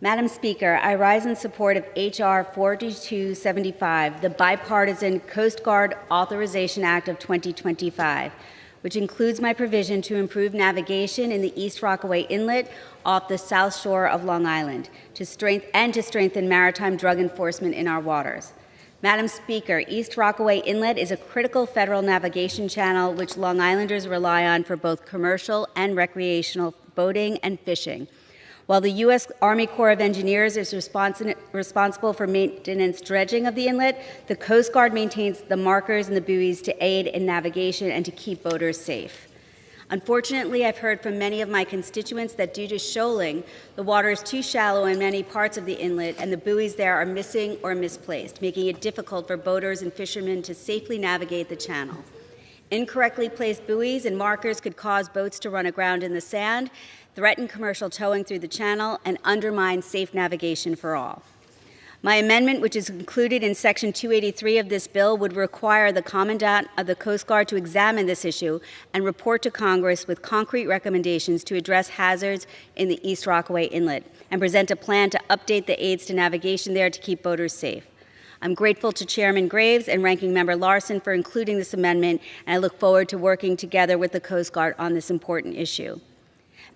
Madam Speaker, I rise in support of H.R. 4275, the Bipartisan Coast Guard Authorization Act of 2025, which includes my provision to improve navigation in the East Rockaway Inlet off the south shore of Long Island to strengthen maritime drug enforcement in our waters. Madam Speaker, East Rockaway Inlet is a critical federal navigation channel which Long Islanders rely on for both commercial and recreational boating and fishing. While the U.S. Army Corps of Engineers is responsible for maintenance dredging of the inlet, the Coast Guard maintains the markers and the buoys to aid in navigation and to keep boaters safe. Unfortunately, I've heard from many of my constituents that due to shoaling, the water is too shallow in many parts of the inlet and the buoys there are missing or misplaced, making it difficult for boaters and fishermen to safely navigate the channel. Incorrectly placed buoys and markers could cause boats to run aground in the sand, threaten commercial towing through the channel, and undermine safe navigation for all. My amendment, which is included in Section 283 of this bill, would require the Commandant of the Coast Guard to examine this issue and report to Congress with concrete recommendations to address hazards in the East Rockaway Inlet and present a plan to update the aids to navigation there to keep boaters safe. I'm grateful to Chairman Graves and Ranking Member Larson for including this amendment, and I look forward to working together with the Coast Guard on this important issue.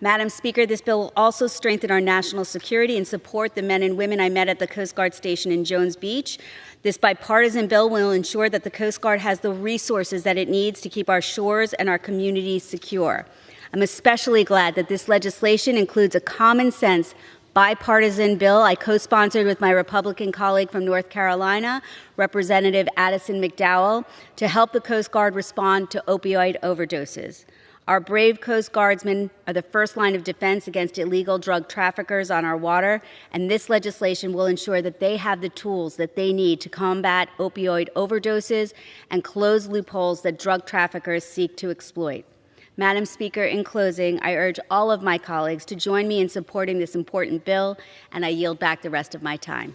Madam Speaker, this bill will also strengthen our national security and support the men and women I met at the Coast Guard station in Jones Beach. This bipartisan bill will ensure that the Coast Guard has the resources that it needs to keep our shores and our communities secure. I'm especially glad that this legislation includes a common sense bipartisan bill I co-sponsored with my Republican colleague from North Carolina, Representative Addison McDowell, to help the Coast Guard respond to opioid overdoses. Our brave Coast Guardsmen are the first line of defense against illegal drug traffickers on our water, and this legislation will ensure that they have the tools that they need to combat opioid overdoses and close loopholes that drug traffickers seek to exploit. Madam Speaker, in closing, I urge all of my colleagues to join me in supporting this important bill, and I yield back the rest of my time.